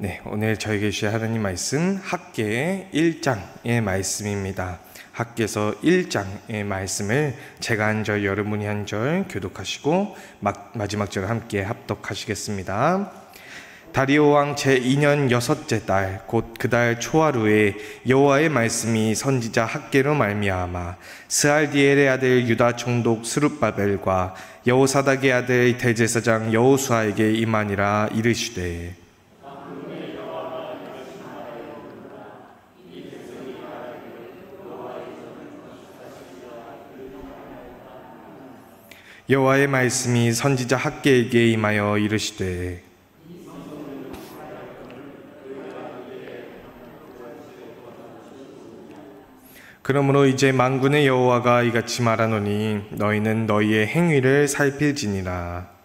네, 오늘 저에게 주신 하나님 말씀 학개 1장의 말씀입니다. 학개서 1장의 말씀을 제가 한 절, 여러분이 한 절 교독하시고 마지막 절 함께 합독하시겠습니다. 다리오 왕 제2년 여섯째 달 곧 그 달 초하루에 여호와의 말씀이 선지자 학개로 말미암아 스알디엘의 아들 유다 총독 스룹바벨과 여호사닥의 아들 대제사장 여호수아에게 임하니라. 이르시되 여호와의 말씀이 선지자 학개에게 임하여 이르시되 그러므로 이제 만군의 여호와가 이같이 말하노니 너희는 너희의 행위를 살필지니라.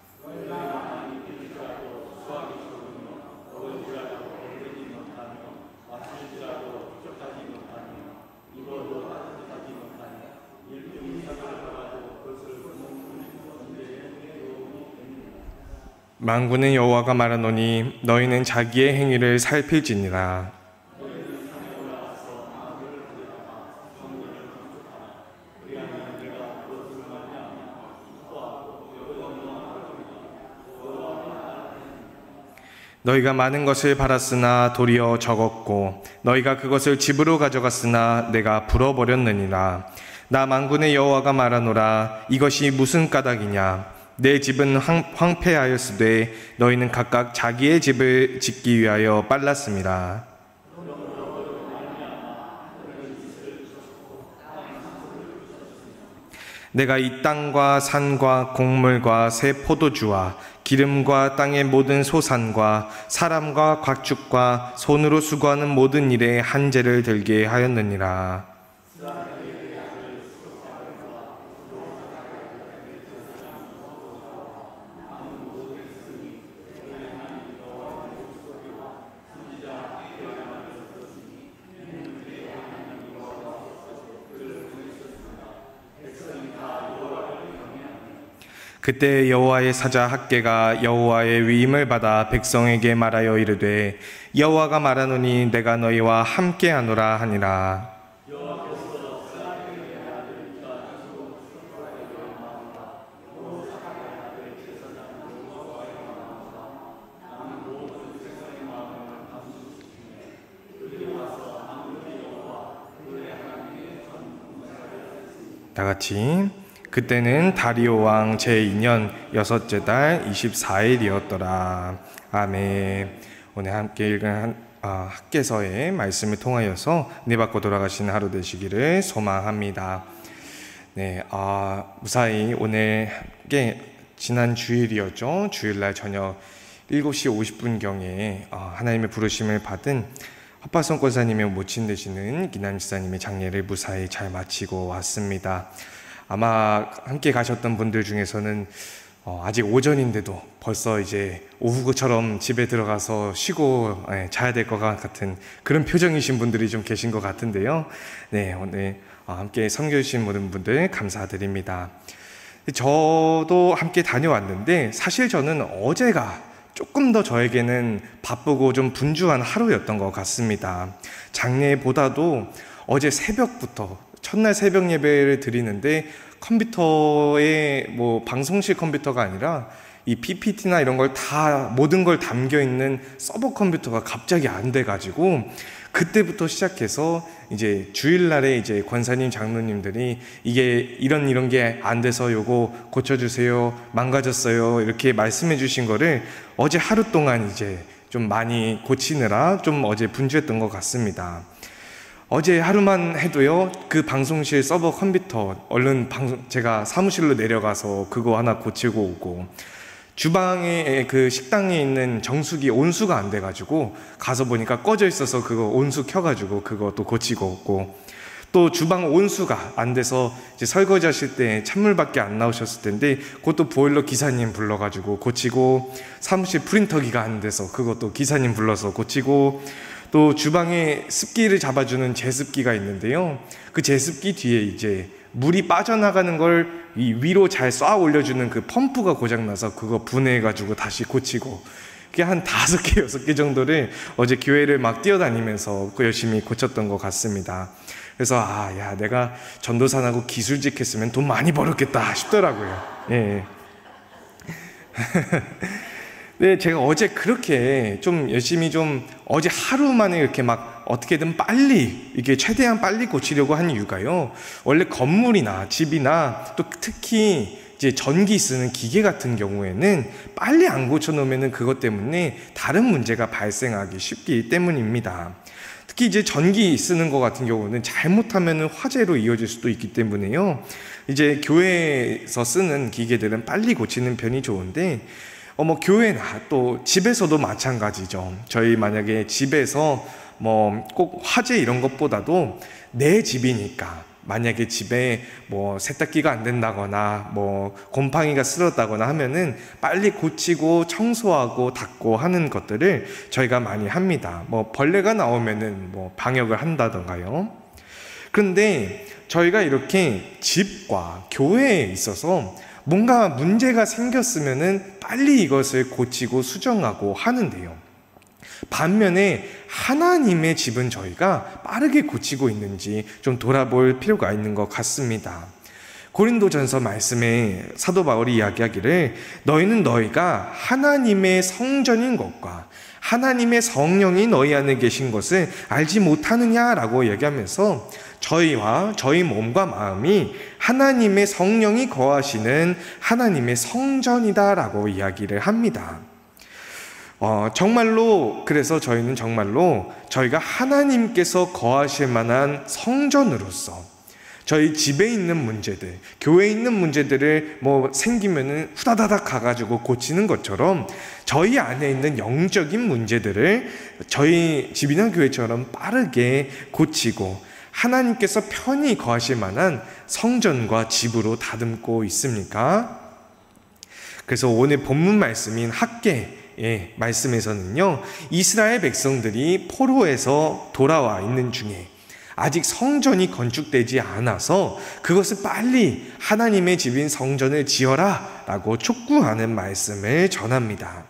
만군의 여호와가 말하노니 너희는 자기의 행위를 살필지니라. 너희가 많은 것을 팔았으나 도리어 적었고 너희가 그것을 집으로 가져갔으나 내가 불어버렸느니라. 나 만군의 여호와가 말하노라. 이것이 무슨 까닭이냐? 내 집은 황폐하였으되 너희는 각각 자기의 집을 짓기 위하여 빨랐습니다. 내가 이 땅과 산과 곡물과 새 포도주와 기름과 땅의 모든 소산과 사람과 가축과 손으로 수고하는 모든 일에 한재를 들게 하였느니라. 그때 여호와의 사자 학개가 여호와의 위임을 받아 백성에게 말하여 이르되 여호와가 말하노니 내가 너희와 함께하노라 하니라. 다같이 그때는 다리오 왕 제2년 여섯째 달 24일이었더라. 아멘. 오늘 함께 읽은 학개서의 말씀을 통하여서 은혜 받고 돌아가시는 하루 되시기를 소망합니다. 네, 무사히 오늘 지난 주일이었죠. 주일날 저녁 7시 50분경에 하나님의 부르심을 받은 헛발성 권사님의 모친 되시는 기남 지사님의 장례를 무사히 잘 마치고 왔습니다. 아마 함께 가셨던 분들 중에서는 아직 오전인데도 벌써 이제 오후처럼 집에 들어가서 쉬고 자야 될 것 같은 그런 표정이신 분들이 좀 계신 것 같은데요. 네, 오늘 함께 섬겨주신 모든 분들 감사드립니다. 저도 함께 다녀왔는데 사실 저는 어제가 조금 더 저에게는 바쁘고 좀 분주한 하루였던 것 같습니다. 장례보다도 어제 새벽부터 첫날 새벽 예배를 드리는데 컴퓨터에 방송실 컴퓨터가 아니라 이 PPT나 이런 걸 모든 걸 담겨 있는 서버 컴퓨터가 갑자기 안 돼가지고 그때부터 시작해서 이제 주일날에 이제 권사님 장로님들이 이게 이런 게 안 돼서 요거 고쳐주세요, 망가졌어요 이렇게 말씀해 주신 거를 어제 하루 동안 이제 좀 많이 고치느라 좀 어제 분주했던 것 같습니다. 어제 하루만 해도요, 그 방송실 서버 컴퓨터 얼른 제가 사무실로 내려가서 그거 하나 고치고 오고, 주방에 그 식당에 있는 정수기 온수가 안 돼가지고 가서 보니까 꺼져 있어서 그거 온수 켜가지고 그것도 고치고 오고, 또 주방 온수가 안 돼서 이제 설거지 하실 때 찬물밖에 안 나오셨을 텐데 그것도 보일러 기사님 불러가지고 고치고, 사무실 프린터기가 안 돼서 그것도 기사님 불러서 고치고, 또 주방에 습기를 잡아주는 제습기가 있는데요, 그 제습기 뒤에 이제 물이 빠져나가는 걸 이 위로 잘 쏴 올려주는 그 펌프가 고장나서 그거 분해해가지고 다시 고치고, 그게 한 5개, 6개 정도를 어제 교회를 막 뛰어다니면서 열심히 고쳤던 것 같습니다. 그래서 야, 내가 전도사나고 기술직 했으면 돈 많이 벌었겠다 싶더라고요. 예. 네, 제가 어제 그렇게 좀 열심히 어제 하루 만에 이렇게 막 어떻게든 빨리, 이게 최대한 빨리 고치려고 한 이유가요. 원래 건물이나 집이나 또 특히 이제 전기 쓰는 기계 같은 경우에는 빨리 안 고쳐놓으면 그것 때문에 다른 문제가 발생하기 쉽기 때문입니다. 특히 이제 전기 쓰는 것 같은 경우는 잘못하면 화재로 이어질 수도 있기 때문에요. 이제 교회에서 쓰는 기계들은 빨리 고치는 편이 좋은데, 교회나 또 집에서도 마찬가지죠. 저희 만약에 집에서 꼭 화재 이런 것보다도 내 집이니까, 만약에 집에 세탁기가 안 된다거나 곰팡이가 쓸었다거나 하면은 빨리 고치고 청소하고 닦고 하는 것들을 저희가 많이 합니다. 벌레가 나오면은 방역을 한다던가요. 그런데 저희가 이렇게 집과 교회에 있어서 뭔가 문제가 생겼으면은 빨리 이것을 고치고 수정하고 하는데요. 반면에 하나님의 집은 저희가 빠르게 고치고 있는지 좀 돌아볼 필요가 있는 것 같습니다. 고린도전서 말씀에 사도 바울이 이야기하기를 너희는 너희가 하나님의 성전인 것과 하나님의 성령이 너희 안에 계신 것을 알지 못하느냐라고 얘기하면서 저희와 저희 몸과 마음이 하나님의 성령이 거하시는 하나님의 성전이다라고 이야기를 합니다. 정말로 그래서 저희는 정말로 저희가 하나님께서 거하실 만한 성전으로서 저희 집에 있는 문제들, 교회에 있는 문제들을 생기면은 후다다닥 가가지고 고치는 것처럼 저희 안에 있는 영적인 문제들을 저희 집이나 교회처럼 빠르게 고치고 하나님께서 편히 거하실 만한 성전과 집으로 다듬고 있습니까? 그래서 오늘 본문 말씀인 학개의 말씀에서는요, 이스라엘 백성들이 포로에서 돌아와 있는 중에 아직 성전이 건축되지 않아서 그것을 빨리 하나님의 집인 성전을 지어라 라고 촉구하는 말씀을 전합니다.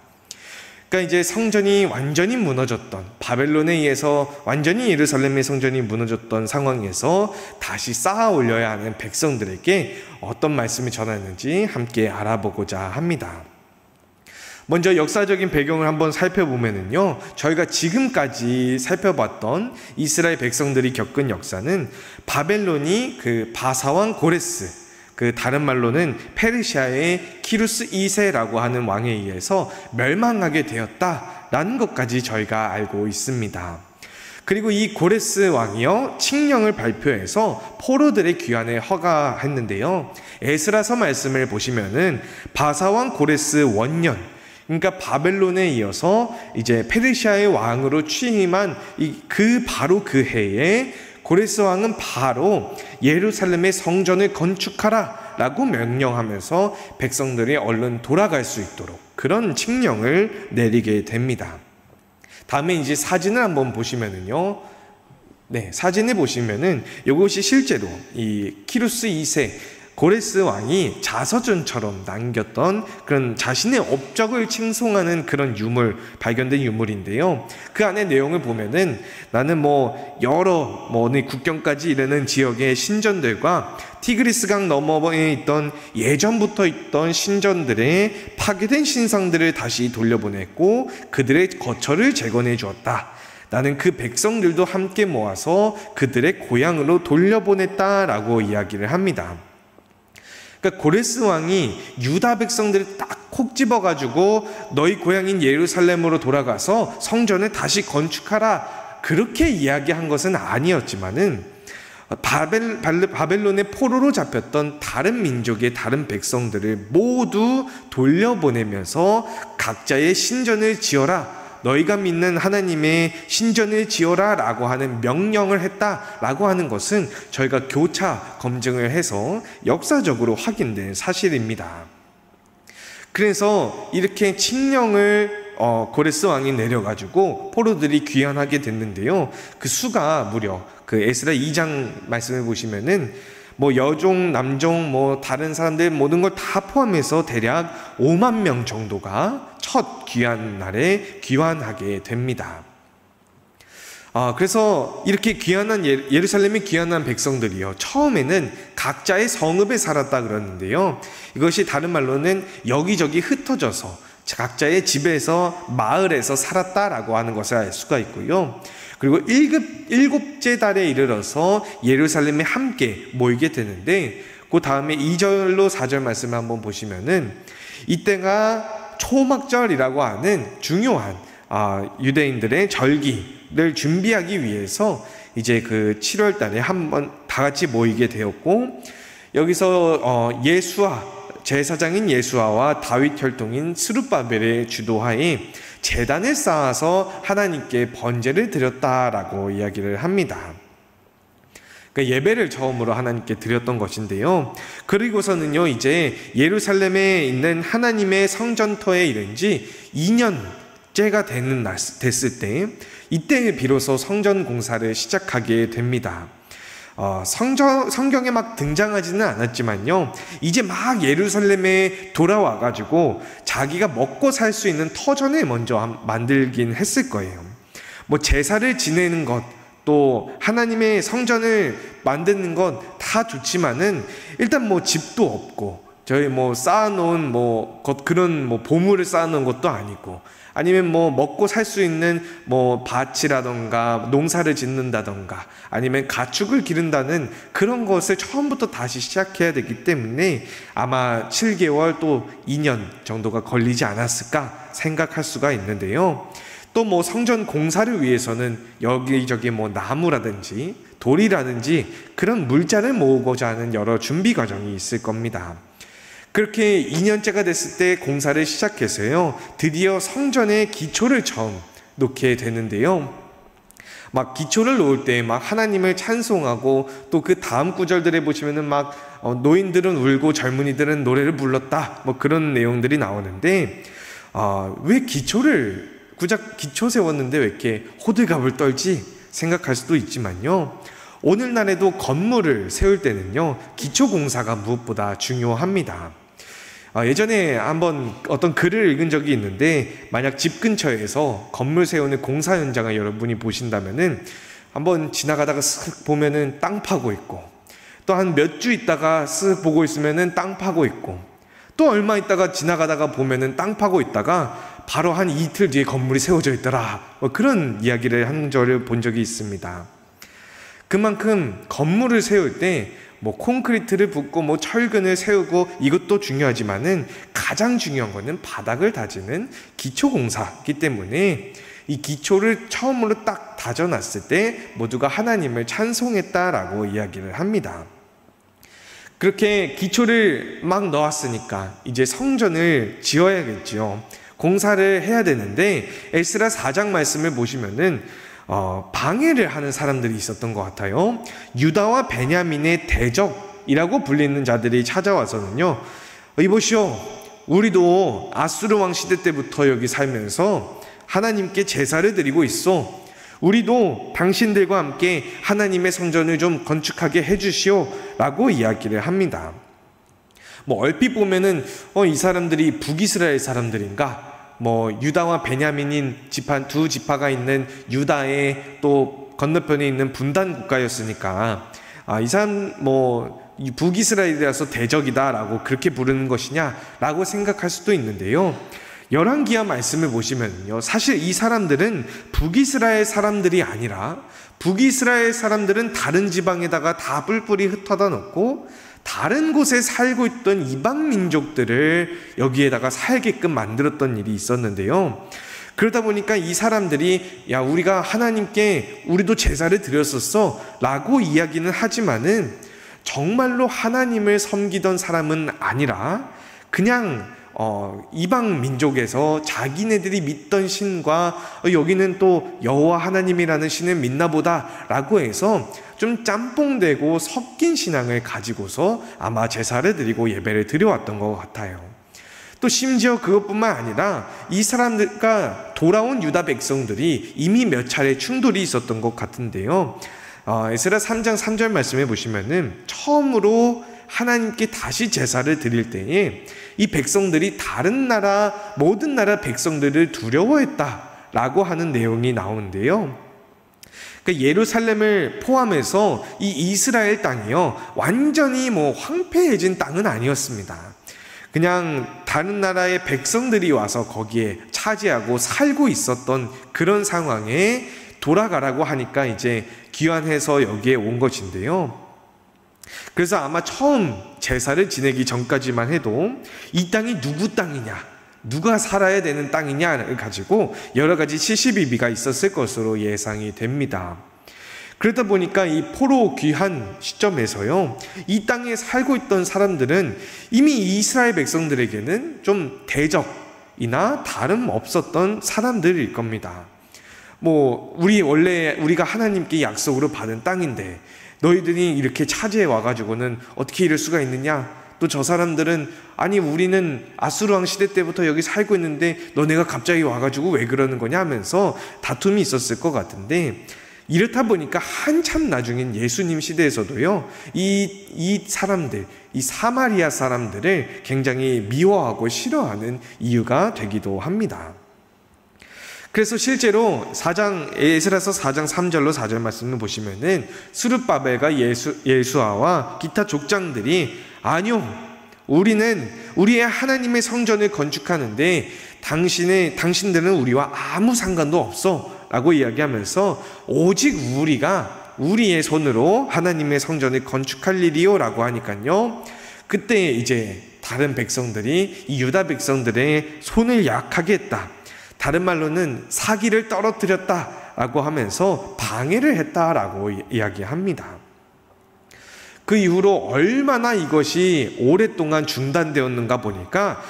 그러니까 이제 성전이 완전히 무너졌던, 바벨론에 의해서 완전히 예루살렘의 성전이 무너졌던 상황에서 다시 쌓아 올려야 하는 백성들에게 어떤 말씀을 전하는지 함께 알아보고자 합니다. 먼저 역사적인 배경을 한번 살펴보면요, 저희가 지금까지 살펴봤던 이스라엘 백성들이 겪은 역사는 바벨론이 그 바사왕 고레스, 다른 말로는 페르시아의 키루스 2세라고 하는 왕에 의해서 멸망하게 되었다라는 것까지 저희가 알고 있습니다. 그리고 이 고레스 왕이요, 칙령을 발표해서 포로들의 귀환을 허가했는데요, 에스라서 말씀을 보시면은 바사왕 고레스 원년, 그러니까 바벨론에 이어서 이제 페르시아의 왕으로 취임한 바로 그 해에 고레스 왕은 바로 예루살렘의 성전을 건축하라 라고 명령하면서 백성들이 얼른 돌아갈 수 있도록 그런 칙령을 내리게 됩니다. 다음에 이제 사진을 한번 보시면은요, 사진을 보시면은 이것이 실제로 이 키루스 2세 고레스 왕이 자서전처럼 남겼던 그런 자신의 업적을 칭송하는 그런 유물, 발견된 유물인데요. 그 안에 내용을 보면은 나는 여러 어느 국경까지 이르는 지역의 신전들과 티그리스강 너머에 있던 예전부터 있던 신전들의 파괴된 신상들을 다시 돌려보냈고 그들의 거처를 재건해 주었다. 나는 그 백성들도 함께 모아서 그들의 고향으로 돌려보냈다라고 이야기를 합니다. 그러니까 고레스 왕이 유다 백성들을 딱 콕 집어가지고 너희 고향인 예루살렘으로 돌아가서 성전을 다시 건축하라 그렇게 이야기한 것은 아니었지만은 바벨론의 포로로 잡혔던 다른 민족의 다른 백성들을 모두 돌려보내면서 각자의 신전을 지어라, 너희가 믿는 하나님의 신전을 지어라 라고 하는 명령을 했다라고 하는 것은 저희가 교차 검증을 해서 역사적으로 확인된 사실입니다. 그래서 이렇게 칙령을 고레스 왕이 내려가지고 포로들이 귀환하게 됐는데요, 그 수가 무려 그 에스라 2장 말씀을 보시면은 뭐 여종, 남종, 뭐 다른 사람들 모든 걸 다 포함해서 대략 5만 명 정도가 첫 귀환 날에 귀환하게 됩니다. 그래서 이렇게 귀환한 예루살렘에 귀환한 백성들이요, 처음에는 각자의 성읍에 살았다 그러는데요, 이것이 다른 말로는 여기저기 흩어져서 각자의 집에서 마을에서 살았다라고 하는 것을 알 수가 있고요. 그리고 일곱째 달에 이르러서 예루살렘에 함께 모이게 되는데, 그 다음에 2절로 4절 말씀을 한번 보시면은 이때가 초막절이라고 하는 중요한 유대인들의 절기를 준비하기 위해서 이제 그 7월 달에 한번 다 같이 모이게 되었고, 여기서 제사장인 예수아와 다윗 혈통인 스룹바벨의 주도하에 제단을 쌓아서 하나님께 번제를 드렸다라고 이야기를 합니다. 그러니까 예배를 처음으로 하나님께 드렸던 것인데요, 그리고서는요 이제 예루살렘에 있는 하나님의 성전터에 이른 지 2년째가 됐을 때, 이때 비로소 성전 공사를 시작하게 됩니다. 성경에 막 등장하지는 않았지만요, 이제 막 예루살렘에 돌아와가지고 자기가 먹고 살 수 있는 터전을 먼저 만들긴 했을 거예요. 뭐 제사를 지내는 것, 또 하나님의 성전을 만드는 것 다 좋지만은 일단 뭐 집도 없고, 저희 뭐 쌓아놓은 그런 보물을 쌓아놓은 것도 아니고, 아니면 뭐 먹고 살 수 있는 뭐 밭이라던가 농사를 짓는다던가 아니면 가축을 기른다는 그런 것을 처음부터 다시 시작해야 되기 때문에 아마 7개월 또 2년 정도가 걸리지 않았을까 생각할 수가 있는데요, 또 뭐 성전 공사를 위해서는 여기저기 뭐 나무라든지 돌이라든지 그런 물자를 모으고자 하는 여러 준비 과정이 있을 겁니다. 그렇게 2년째가 됐을 때 공사를 시작해서요, 드디어 성전의 기초를 처음 놓게 되는데요, 막 기초를 놓을 때 막 하나님을 찬송하고, 또 그 다음 구절들에 보시면은 막 노인들은 울고 젊은이들은 노래를 불렀다, 뭐 그런 내용들이 나오는데, 왜 고작 기초 세웠는데 왜 이렇게 호들갑을 떨지 생각할 수도 있지만요, 오늘날에도 건물을 세울 때는요 기초 공사가 무엇보다 중요합니다. 예전에 한번 어떤 글을 읽은 적이 있는데, 만약 집 근처에서 건물 세우는 공사 현장을 여러분이 보신다면은 한번 지나가다가 쓱 보면은 땅 파고 있고, 또 한 몇 주 있다가 쓱 보고 있으면은 땅 파고 있고, 또 얼마 있다가 지나가다가 보면은 땅 파고 있다가 바로 한 이틀 뒤에 건물이 세워져 있더라, 뭐 그런 이야기를 한 적을 본 적이 있습니다. 그만큼 건물을 세울 때 뭐 콘크리트를 붓고 뭐 철근을 세우고 이것도 중요하지만은 가장 중요한 거는 바닥을 다지는 기초 공사이기 때문에, 이 기초를 처음으로 딱 다져놨을 때 모두가 하나님을 찬송했다라고 이야기를 합니다. 그렇게 기초를 막 넣었으니까 이제 성전을 지어야겠죠. 공사를 해야 되는데, 에스라 4장 말씀을 보시면은 방해를 하는 사람들이 있었던 것 같아요. 유다와 베냐민의 대적이라고 불리는 자들이 찾아와서는요, 이보시오, 우리도 아수르 왕 시대 때부터 여기 살면서 하나님께 제사를 드리고 있어. 우리도 당신들과 함께 하나님의 성전을 좀 건축하게 해주시오 라고 이야기를 합니다. 뭐 얼핏 보면은 이 사람들이 북이스라엘 사람들인가, 뭐 유다와 베냐민인 두 지파가 있는 유다의 또 건너편에 있는 분단 국가였으니까 이 사람 뭐 북이스라엘이라서 대적이다라고 그렇게 부르는 것이냐라고 생각할 수도 있는데요, 열왕기하 말씀을 보시면요, 사실 이 사람들은 북이스라엘 사람들이 아니라, 북이스라엘 사람들은 다른 지방에다가 다 뿔뿔이 흩어다 놓고 다른 곳에 살고 있던 이방 민족들을 여기에다가 살게끔 만들었던 일이 있었는데요, 그러다 보니까 이 사람들이 야, 우리가 하나님께 우리도 제사를 드렸었어 라고 이야기는 하지만은 정말로 하나님을 섬기던 사람은 아니라 그냥 이방 민족에서 자기네들이 믿던 신과 여기는 또 여호와 하나님이라는 신을 믿나 보다 라고 해서 좀 짬뽕되고 섞인 신앙을 가지고서 아마 제사를 드리고 예배를 드려왔던 것 같아요. 또 심지어 그것뿐만 아니라 이 사람들과 돌아온 유다 백성들이 이미 몇 차례 충돌이 있었던 것 같은데요, 에스라 3장 3절 말씀에 보시면은 처음으로 하나님께 다시 제사를 드릴 때에 이 백성들이 다른 나라, 모든 나라 백성들을 두려워했다라고 하는 내용이 나오는데요. 그러니까 예루살렘을 포함해서 이 이스라엘 땅이요, 완전히 황폐해진 땅은 아니었습니다. 그냥 다른 나라의 백성들이 와서 거기에 차지하고 살고 있었던 그런 상황에 돌아가라고 하니까 이제 귀환해서 여기에 온 것인데요. 그래서 아마 처음 제사를 지내기 전까지만 해도 이 땅이 누구 땅이냐, 누가 살아야 되는 땅이냐를 가지고 여러 가지 시시비비가 있었을 것으로 예상이 됩니다. 그러다 보니까 이 포로 귀환 시점에서요, 이 땅에 살고 있던 사람들은 이미 이스라엘 백성들에게는 좀 대적이나 다름없었던 사람들일 겁니다. 우리가 하나님께 약속으로 받은 땅인데 너희들이 이렇게 차지해 와가지고는 어떻게 이럴 수가 있느냐? 또 저 사람들은 아니 우리는 아수르왕 시대 때부터 여기 살고 있는데 너네가 갑자기 와가지고 왜 그러는 거냐 하면서 다툼이 있었을 것 같은데, 이렇다 보니까 한참 나중인 예수님 시대에서도요, 이 사람들, 이 사마리아 사람들을 굉장히 미워하고 싫어하는 이유가 되기도 합니다. 그래서 실제로 에스라서 4장 3절로 4절 말씀을 보시면은 수르바벨과 예수아와 기타 족장들이 아니요, 우리는 우리의 하나님의 성전을 건축하는데 당신들은 우리와 아무 상관도 없어 라고 이야기하면서 오직 우리가 우리의 손으로 하나님의 성전을 건축할 일이요 라고 하니까요, 그때 이제 다른 백성들이 이 유다 백성들의 손을 약하게 했다, 다른 말로는 사기를 떨어뜨렸다라고 하면서 방해를 했다라고 이야기합니다. 그 이후로 얼마나 이것이 오랫동안 중단되었는가 보니까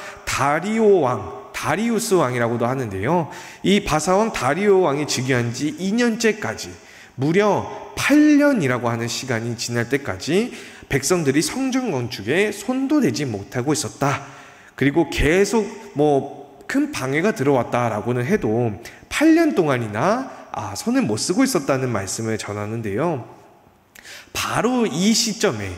다리우스 왕이라고도 하는데요, 이 바사왕 다리오 왕이 즉위한 지 2년째까지 무려 8년이라고 하는 시간이 지날 때까지 백성들이 성전 건축에 손도 대지 못하고 있었다. 그리고 계속 큰 방해가 들어왔다라고는 해도 8년 동안이나 손을 못 쓰고 있었다는 말씀을 전하는데요. 바로 이 시점에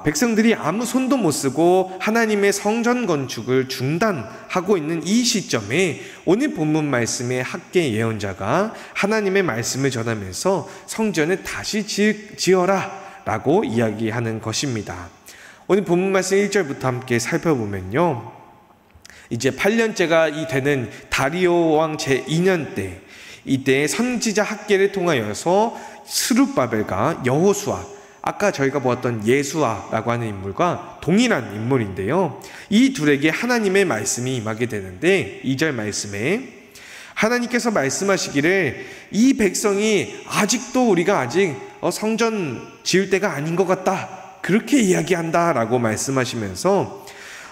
백성들이 아무 손도 못 쓰고 하나님의 성전 건축을 중단하고 있는 이 시점에 오늘 본문 말씀의 학계 예언자가 하나님의 말씀을 전하면서 성전을 다시 지어라 라고 이야기하는 것입니다. 오늘 본문 말씀 1절부터 함께 살펴보면요, 이제 8년째가 되는 다리오 왕 제2년 때, 이때 선지자 학계를 통하여서 스룹바벨과 여호수아, 아까 저희가 보았던 예수아라고 하는 인물과 동일한 인물인데요, 이 둘에게 하나님의 말씀이 임하게 되는데, 2절 말씀에 하나님께서 말씀하시기를 이 백성이 아직도 우리가 아직 성전 지을 때가 아닌 것 같다, 그렇게 이야기한다 라고 말씀하시면서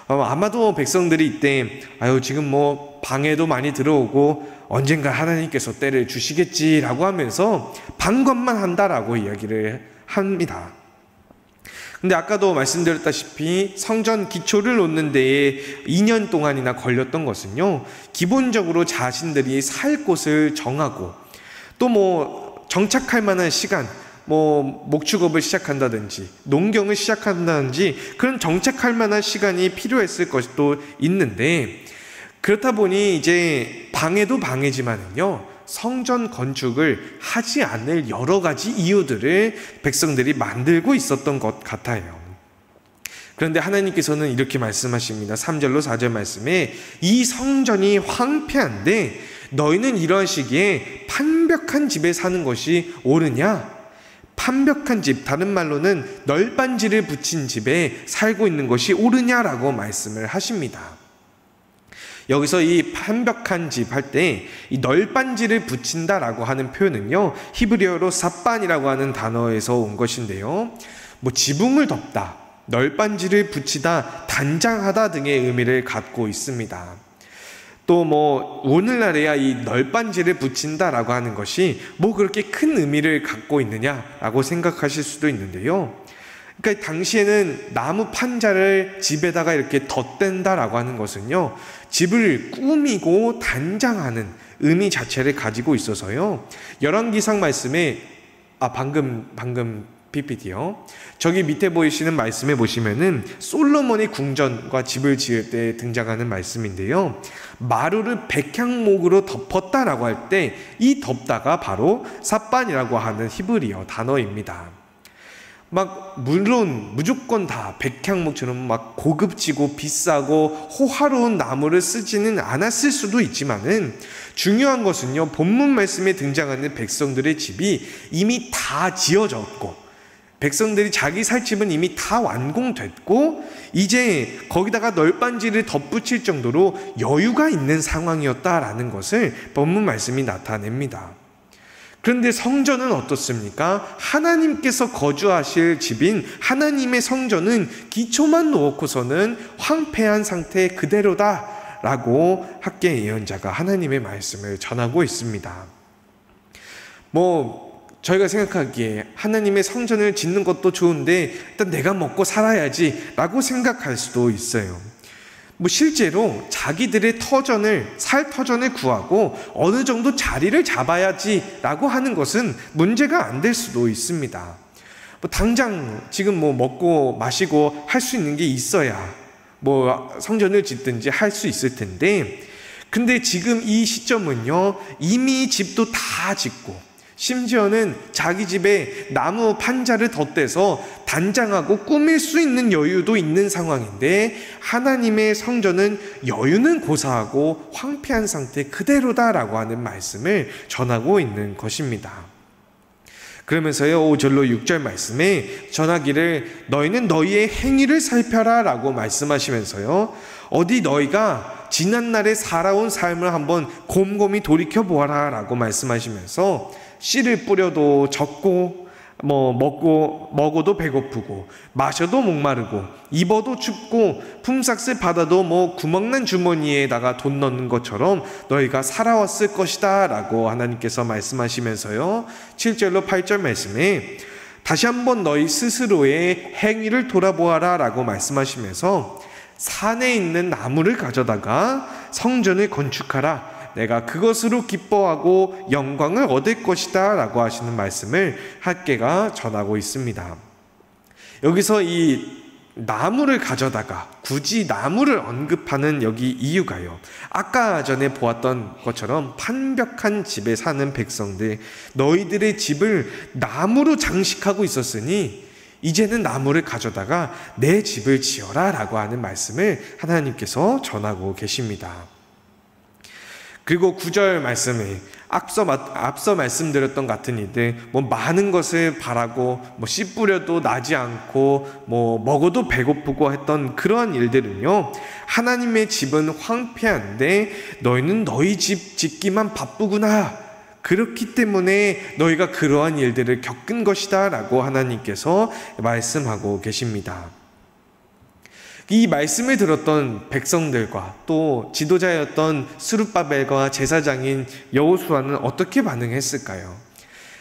아마도 백성들이 이때 지금 방해도 많이 들어오고 언젠가 하나님께서 때를 주시겠지라고 하면서 방관만 한다라고 이야기를 합니다. 근데 아까도 말씀드렸다시피 성전 기초를 놓는 데에 2년 동안이나 걸렸던 것은요, 기본적으로 자신들이 살 곳을 정하고 또 정착할 만한 시간, 목축업을 시작한다든지 농경을 시작한다든지 그런 정착할 만한 시간이 필요했을 것도 있는데, 그렇다 보니 이제 방해도 방해지만은요, 성전 건축을 하지 않을 여러 가지 이유들을 백성들이 만들고 있었던 것 같아요. 그런데 하나님께서는 이렇게 말씀하십니다. 3절로 4절 말씀에 이 성전이 황폐한데 너희는 이런 시기에 판벽한 집에 사는 것이 옳으냐? 판벽한 집, 다른 말로는 널빤지를 붙인 집에 살고 있는 것이 옳으냐라고 말씀을 하십니다. 여기서 이 판벽한 집 할 때 이 널빤지를 붙인다라고 하는 표현은요, 히브리어로 사빤이라고 하는 단어에서 온 것인데요, 지붕을 덮다, 널빤지를 붙이다, 단장하다 등의 의미를 갖고 있습니다. 또 오늘날에야 이 널빤지를 붙인다라고 하는 것이 그렇게 큰 의미를 갖고 있느냐라고 생각하실 수도 있는데요, 그러니까 당시에는 나무 판자를 집에다가 이렇게 덧댄다라고 하는 것은요, 집을 꾸미고 단장하는 의미 자체를 가지고 있어서요, 열왕기상 말씀에 방금 PPT요. 저기 밑에 보이시는 말씀에 보시면은 솔로몬이 궁전과 집을 지을 때 등장하는 말씀인데요. 마루를 백향목으로 덮었다라고 할 때 이 덮다가 바로 삿반이라고 하는 히브리어 단어입니다. 물론 무조건 다 백향목처럼 고급지고 비싸고 호화로운 나무를 쓰지는 않았을 수도 있지만은 중요한 것은요, 본문 말씀에 등장하는 백성들의 집이 이미 다 지어졌고, 백성들이 자기 살 집은 이미 다 완공됐고, 이제 거기다가 널빤지를 덧붙일 정도로 여유가 있는 상황이었다라는 것을 본문 말씀이 나타냅니다. 그런데 성전은 어떻습니까? 하나님께서 거주하실 집인 하나님의 성전은 기초만 놓고서는 황폐한 상태 그대로다 라고 학개 예언자가 하나님의 말씀을 전하고 있습니다. 저희가 생각하기에 하나님의 성전을 짓는 것도 좋은데 일단 내가 먹고 살아야지 라고 생각할 수도 있어요. 실제로 자기들의 살 터전을 구하고 어느 정도 자리를 잡아야지 라고 하는 것은 문제가 안 될 수도 있습니다. 당장 지금 먹고 마시고 할 수 있는 게 있어야 성전을 짓든지 할 수 있을 텐데, 근데 지금 이 시점은요, 이미 집도 다 짓고 심지어는 자기 집에 나무 판자를 덧대서 단장하고 꾸밀 수 있는 여유도 있는 상황인데, 하나님의 성전은 여유는 고사하고 황폐한 상태 그대로다라고 하는 말씀을 전하고 있는 것입니다. 그러면서요, 5절로 6절 말씀에 전하기를 너희는 너희의 행위를 살펴라 라고 말씀하시면서요, 어디 너희가 지난날에 살아온 삶을 한번 곰곰이 돌이켜보아라 라고 말씀하시면서 씨를 뿌려도 적고 먹어도 배고프고 마셔도 목마르고 입어도 춥고 품삯을 받아도 구멍난 주머니에다가 돈 넣는 것처럼 너희가 살아왔을 것이다 라고 하나님께서 말씀하시면서요, 7절로 8절 말씀에 다시 한번 너희 스스로의 행위를 돌아보아라 라고 말씀하시면서 산에 있는 나무를 가져다가 성전을 건축하라, 내가 그것으로 기뻐하고 영광을 얻을 것이다 라고 하시는 말씀을 학개가 전하고 있습니다. 여기서 이 나무를 가져다가 굳이 나무를 언급하는 여기 이유가요, 아까 전에 보았던 것처럼 판벽한 집에 사는 백성들, 너희들의 집을 나무로 장식하고 있었으니 이제는 나무를 가져다가 내 집을 지어라 라고 하는 말씀을 하나님께서 전하고 계십니다. 그리고 9절 말씀에 앞서 말씀드렸던 같은 이들, 많은 것을 바라고 씨 뿌려도 나지 않고 먹어도 배고프고 했던 그러한 일들은요, 하나님의 집은 황폐한데 너희는 너희 집 짓기만 바쁘구나, 그렇기 때문에 너희가 그러한 일들을 겪은 것이다 라고 하나님께서 말씀하고 계십니다. 이 말씀을 들었던 백성들과 또 지도자였던 스룹바벨과 제사장인 여호수아는 어떻게 반응했을까요?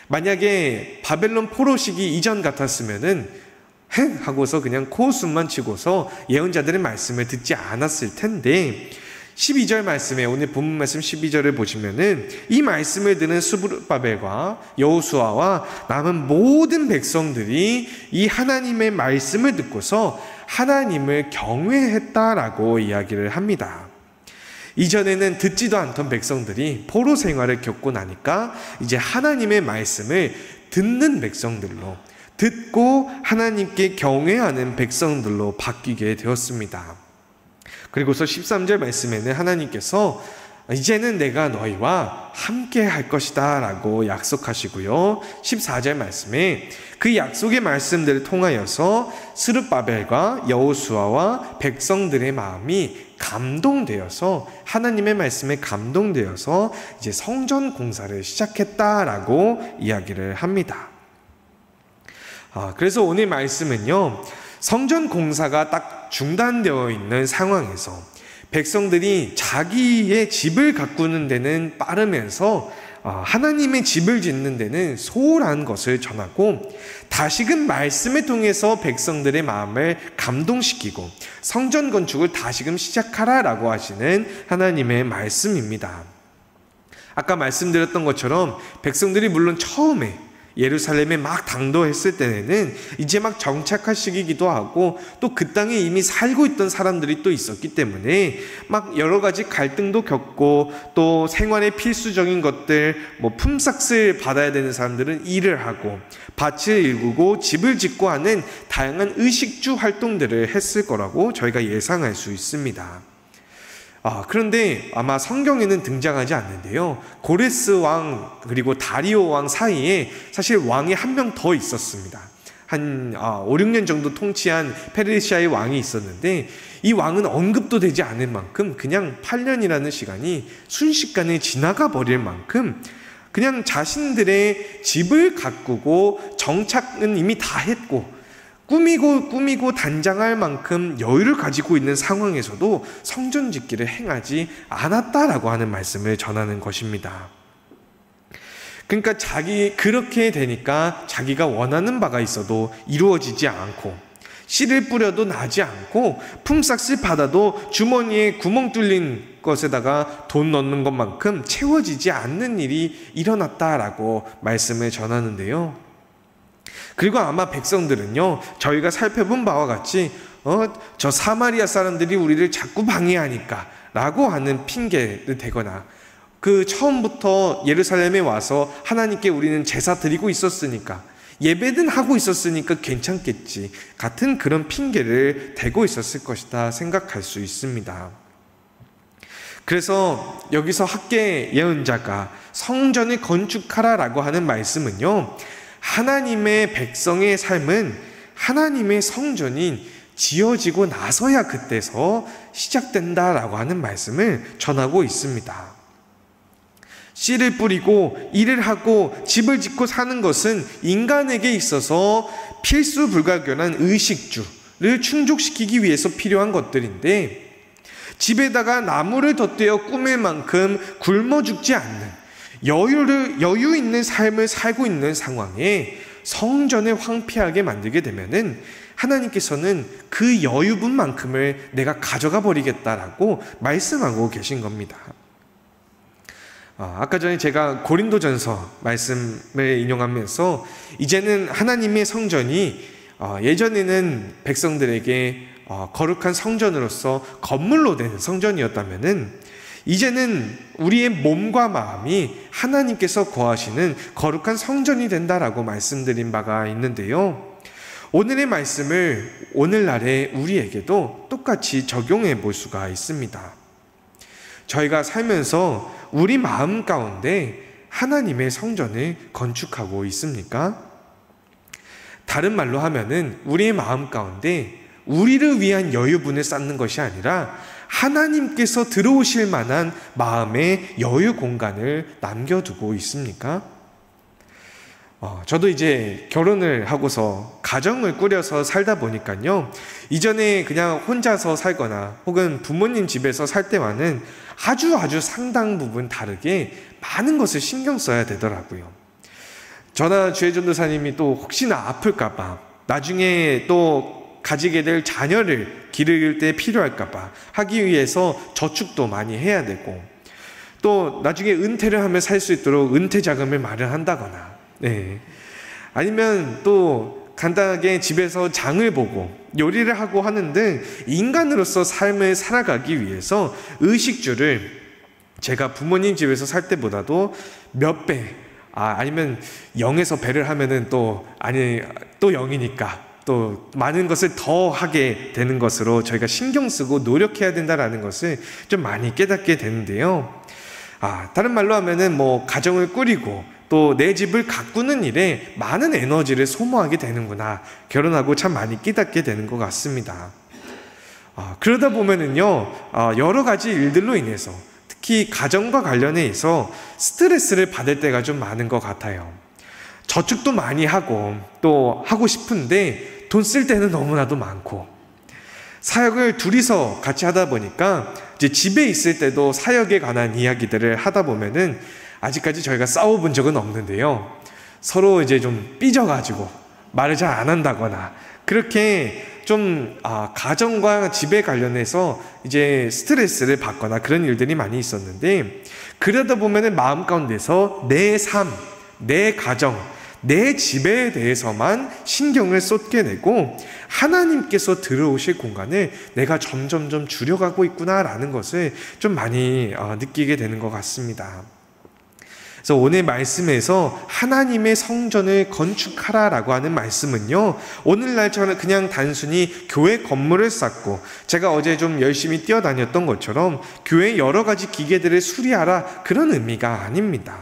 만약에 바벨론 포로 시기 이전 같았으면은 흥 하고서 그냥 코웃음만 치고서 예언자들의 말씀을 듣지 않았을 텐데, 12절 말씀에, 오늘 본문 말씀 12절을 보시면은 이 말씀을 듣는 스룹바벨과 여호수아와 남은 모든 백성들이 이 하나님의 말씀을 듣고서 하나님을 경외했다라고 이야기를 합니다. 이전에는 듣지도 않던 백성들이 포로 생활을 겪고 나니까 이제 하나님의 말씀을 듣는 백성들로, 듣고 하나님께 경외하는 백성들로 바뀌게 되었습니다. 그리고서 13절 말씀에는 하나님께서 이제는 내가 너희와 함께 할 것이다 라고 약속하시고요, 14절 말씀에 그 약속의 말씀들을 통하여서 스룹바벨과 여호수아와 백성들의 마음이 감동되어서, 하나님의 말씀에 감동되어서 이제 성전 공사를 시작했다라고 이야기를 합니다. 그래서 오늘 말씀은요, 성전 공사가 딱 중단되어 있는 상황에서 백성들이 자기의 집을 가꾸는 데는 빠르면서 하나님의 집을 짓는 데는 소홀한 것을 전하고, 다시금 말씀을 통해서 백성들의 마음을 감동시키고 성전 건축을 다시금 시작하라라고 하시는 하나님의 말씀입니다. 아까 말씀드렸던 것처럼 백성들이 물론 처음에 예루살렘에 막 당도했을 때에는 이제 막 정착할 시기이기도 하고 또 그 땅에 이미 살고 있던 사람들이 또 있었기 때문에 막 여러 가지 갈등도 겪고 또 생활의 필수적인 것들 뭐 품삯을 받아야 되는 사람들은 일을 하고 밭을 일구고 집을 짓고 하는 다양한 의식주 활동들을 했을 거라고 저희가 예상할 수 있습니다. 그런데 아마 성경에는 등장하지 않는데요. 고레스 왕 그리고 다리오 왕 사이에 사실 왕이 한 명 더 있었습니다. 한 5, 6년 정도 통치한 페르시아의 왕이 있었는데 이 왕은 언급도 되지 않을 만큼 그냥 8년이라는 시간이 순식간에 지나가 버릴 만큼 그냥 자신들의 집을 가꾸고 정착은 이미 다 했고 꾸미고 단장할 만큼 여유를 가지고 있는 상황에서도 성전 짓기를 행하지 않았다라고 하는 말씀을 전하는 것입니다. 그러니까 그렇게 되니까 자기가 원하는 바가 있어도 이루어지지 않고 씨를 뿌려도 나지 않고 품삯을 받아도 주머니에 구멍 뚫린 것에다가 돈 넣는 것만큼 채워지지 않는 일이 일어났다라고 말씀을 전하는데요. 그리고 아마 백성들은요, 저희가 살펴본 바와 같이 저 사마리아 사람들이 우리를 자꾸 방해하니까 라고 하는 핑계를 대거나 그 처음부터 예루살렘에 와서 하나님께 우리는 제사 드리고 있었으니까 예배는 하고 있었으니까 괜찮겠지 같은 그런 핑계를 대고 있었을 것이다 생각할 수 있습니다. 그래서 여기서 학개 예언자가 성전을 건축하라라고 하는 말씀은요, 하나님의 백성의 삶은 하나님의 성전이 지어지고 나서야 그때서 시작된다라고 하는 말씀을 전하고 있습니다. 씨를 뿌리고 일을 하고 집을 짓고 사는 것은 인간에게 있어서 필수 불가결한 의식주를 충족시키기 위해서 필요한 것들인데 집에다가 나무를 덧대어 꾸밀 만큼 굶어 죽지 않는 여유 있는 삶을 살고 있는 상황에 성전을 황폐하게 만들게 되면은 하나님께서는 그 여유분만큼을 내가 가져가 버리겠다라고 말씀하고 계신 겁니다. 아까 전에 제가 고린도전서 말씀을 인용하면서 이제는 하나님의 성전이 예전에는 백성들에게 거룩한 성전으로서 건물로 된 성전이었다면은 이제는 우리의 몸과 마음이 하나님께서 거하시는 거룩한 성전이 된다라고 말씀드린 바가 있는데요. 오늘의 말씀을 오늘날의 우리에게도 똑같이 적용해 볼 수가 있습니다. 저희가 살면서 우리 마음 가운데 하나님의 성전을 건축하고 있습니까? 다른 말로 하면은 우리의 마음 가운데 우리를 위한 여유분을 쌓는 것이 아니라 하나님께서 들어오실 만한 마음의 여유 공간을 남겨두고 있습니까? 저도 이제 결혼을 하고서 가정을 꾸려서 살다 보니까요, 이전에 그냥 혼자서 살거나 혹은 부모님 집에서 살 때와는 아주 상당 부분 다르게 많은 것을 신경 써야 되더라고요. 저나 주의 전도사님이 또 혹시나 아플까봐, 나중에 또 가지게 될 자녀를 기를 때 필요할까봐 하기 위해서 저축도 많이 해야 되고, 또 나중에 은퇴를 하면 살 수 있도록 은퇴 자금을 마련한다거나, 아니면 또 간단하게 집에서 장을 보고 요리를 하고 하는 등 인간으로서 삶을 살아가기 위해서 의식주를 제가 부모님 집에서 살 때보다도 몇 배, 아니면 0에서 배를 하면은 또 0이니까 또 많은 것을 더 하게 되는 것으로 저희가 신경 쓰고 노력해야 된다라는 것을 좀 많이 깨닫게 되는데요. 다른 말로 하면은 가정을 꾸리고 또 내 집을 가꾸는 일에 많은 에너지를 소모하게 되는구나, 결혼하고 참 많이 깨닫게 되는 것 같습니다. 그러다 보면은요, 여러 가지 일들로 인해서 특히 가정과 관련해서 스트레스를 받을 때가 좀 많은 것 같아요. 저축도 많이 하고 또 하고 싶은데 돈 쓸 때는 너무나도 많고, 사역을 둘이서 같이 하다 보니까 이제 집에 있을 때도 사역에 관한 이야기들을 하다 보면은 아직까지 저희가 싸워본 적은 없는데요, 서로 이제 좀 삐져가지고 말을 잘 안 한다거나 그렇게 좀 가정과 집에 관련해서 이제 스트레스를 받거나 그런 일들이 많이 있었는데, 그러다 보면은 마음 가운데서 내 삶, 내 가정, 내 집에 대해서만 신경을 쏟게 되고 하나님께서 들어오실 공간을 내가 점점점 줄여가고 있구나라는 것을 좀 많이 느끼게 되는 것 같습니다. 그래서 오늘 말씀에서 하나님의 성전을 건축하라라고 하는 말씀은요, 오늘날 저는 그냥 단순히 교회 건물을 쌓고 제가 어제 좀 열심히 뛰어다녔던 것처럼 교회 여러 가지 기계들을 수리하라, 그런 의미가 아닙니다.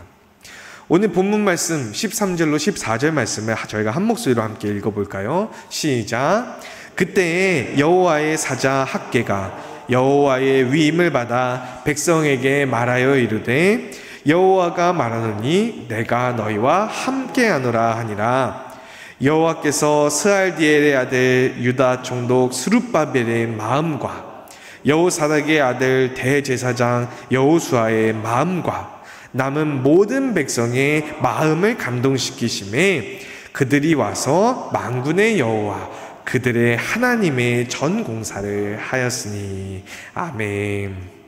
오늘 본문 말씀 13절로 14절 말씀을 저희가 한 목소리로 함께 읽어볼까요? 시작. 그때에 여호와의 사자 학개가 여호와의 위임을 받아 백성에게 말하여 이르되 여호와가 말하노니 내가 너희와 함께하노라 하니라. 여호와께서 스알디엘의 아들 유다 총독 스룹바벨의 마음과 여호사닥의 아들 대제사장 여호수아의 마음과 남은 모든 백성의 마음을 감동시키심에 그들이 와서 만군의 여호와 그들의 하나님의 전공사를 하였으니. 아멘.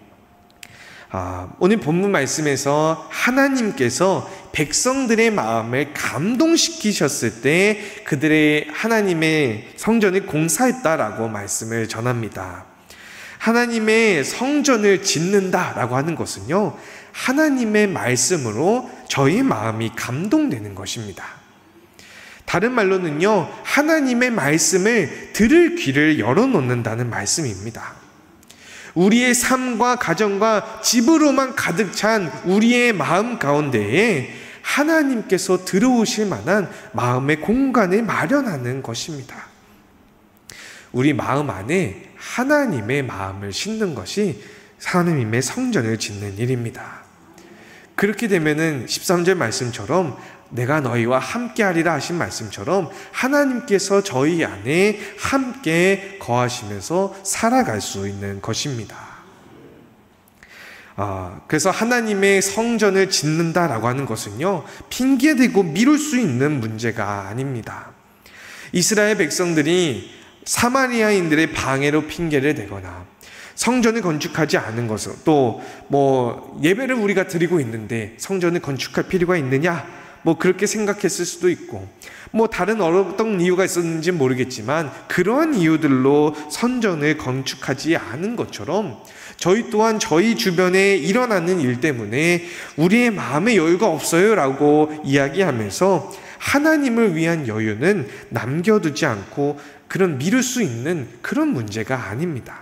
오늘 본문 말씀에서 하나님께서 백성들의 마음을 감동시키셨을 때 그들의 하나님의 성전을 공사했다라고 말씀을 전합니다. 하나님의 성전을 짓는다라고 하는 것은요, 하나님의 말씀으로 저희 마음이 감동되는 것입니다. 다른 말로는요, 하나님의 말씀을 들을 귀를 열어놓는다는 말씀입니다. 우리의 삶과 가정과 집으로만 가득 찬 우리의 마음 가운데에 하나님께서 들어오실 만한 마음의 공간을 마련하는 것입니다. 우리 마음 안에 하나님의 마음을 심는 것이 하나님의 성전을 짓는 일입니다. 그렇게 되면은 13절 말씀처럼 내가 너희와 함께하리라 하신 말씀처럼 하나님께서 저희 안에 함께 거하시면서 살아갈 수 있는 것입니다. 그래서 하나님의 성전을 짓는다라고 하는 것은요, 핑계대고 미룰 수 있는 문제가 아닙니다. 이스라엘 백성들이 사마리아인들의 방해로 핑계를 대거나 성전을 건축하지 않은 것은, 또 예배를 우리가 드리고 있는데 성전을 건축할 필요가 있느냐, 그렇게 생각했을 수도 있고, 다른 어떤 이유가 있었는지 모르겠지만 그러한 이유들로 성전을 건축하지 않은 것처럼 저희 또한 저희 주변에 일어나는 일 때문에 우리의 마음에 여유가 없어요 라고 이야기하면서 하나님을 위한 여유는 남겨두지 않고 그런 미룰 수 있는 그런 문제가 아닙니다.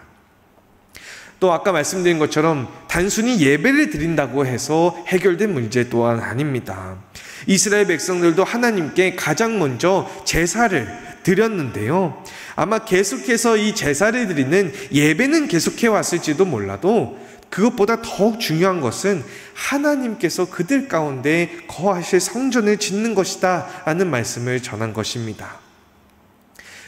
또 아까 말씀드린 것처럼 단순히 예배를 드린다고 해서 해결된 문제 또한 아닙니다. 이스라엘 백성들도 하나님께 가장 먼저 제사를 드렸는데요, 아마 계속해서 이 제사를 드리는 예배는 계속해 왔을지도 몰라도 그것보다 더욱 중요한 것은 하나님께서 그들 가운데 거하실 성전을 짓는 것이다 라는 말씀을 전한 것입니다.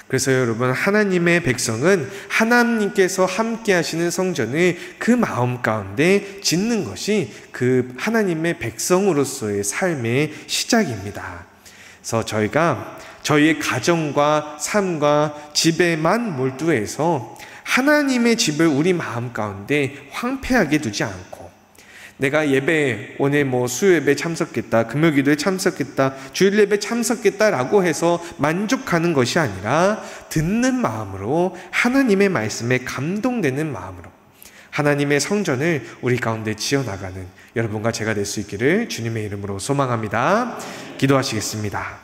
그래서 여러분, 하나님의 백성은 하나님께서 함께 하시는 성전을 그 마음 가운데 짓는 것이 그 하나님의 백성으로서의 삶의 시작입니다. 그래서 저희가 저희의 가정과 삶과 집에만 몰두해서 하나님의 집을 우리 마음 가운데 황폐하게 두지 않고, 내가 예배, 오늘 수요 예배 참석했다, 금요 기도에 참석했다, 주일 예배 참석했다라고 해서 만족하는 것이 아니라 듣는 마음으로 하나님의 말씀에 감동되는 마음으로 하나님의 성전을 우리 가운데 지어나가는 여러분과 제가 될 수 있기를 주님의 이름으로 소망합니다. 기도하시겠습니다.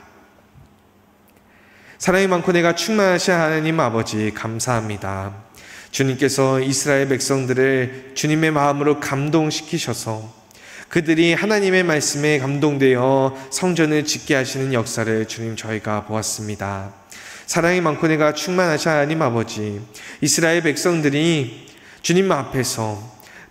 사랑이 많고 내가 충만하신 하나님 아버지, 감사합니다. 주님께서 이스라엘 백성들을 주님의 마음으로 감동시키셔서 그들이 하나님의 말씀에 감동되어 성전을 짓게 하시는 역사를 주님 저희가 보았습니다. 사랑이 많고 내가 충만하신 하나님 아버지, 이스라엘 백성들이 주님 앞에서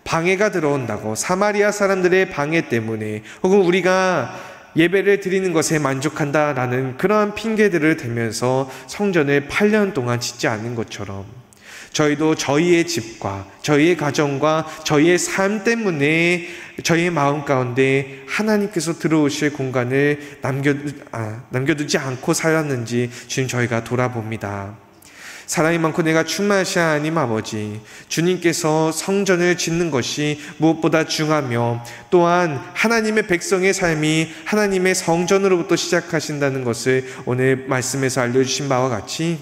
방해가 들어온다고, 사마리아 사람들의 방해 때문에 혹은 우리가 예배를 드리는 것에 만족한다라는 그러한 핑계들을 대면서 성전을 8년 동안 짓지 않은 것처럼 저희도 저희의 집과 저희의 가정과 저희의 삶 때문에 저희의 마음 가운데 하나님께서 들어오실 공간을 남겨두지 않고 살았는지 주님 저희가 돌아봅니다. 사랑이 많고 내가 충만하시야 하나님 아버지, 주님께서 성전을 짓는 것이 무엇보다 중요하며 또한 하나님의 백성의 삶이 하나님의 성전으로부터 시작하신다는 것을 오늘 말씀에서 알려주신 바와 같이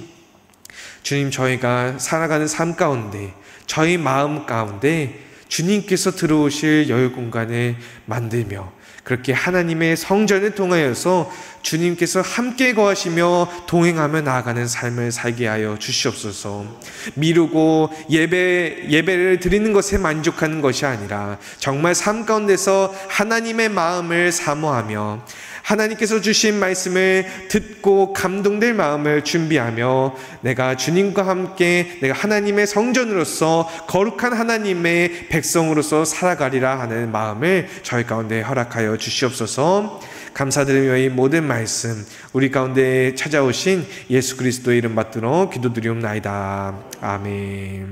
주님, 저희가 살아가는 삶 가운데 저희 마음 가운데 주님께서 들어오실 여유 공간을 만들며 그렇게 하나님의 성전을 통하여서 주님께서 함께 거하시며 동행하며 나아가는 삶을 살게 하여 주시옵소서. 미루고 예배를 드리는 것에 만족하는 것이 아니라 정말 삶 가운데서 하나님의 마음을 사모하며 하나님께서 주신 말씀을 듣고 감동될 마음을 준비하며 내가 주님과 함께 내가 하나님의 성전으로서 거룩한 하나님의 백성으로서 살아가리라 하는 마음을 저희 가운데 허락하여 주시옵소서. 감사드리며 이 모든 말씀 우리 가운데 찾아오신 예수 그리스도의 이름 받들어 기도드리옵나이다. 아멘.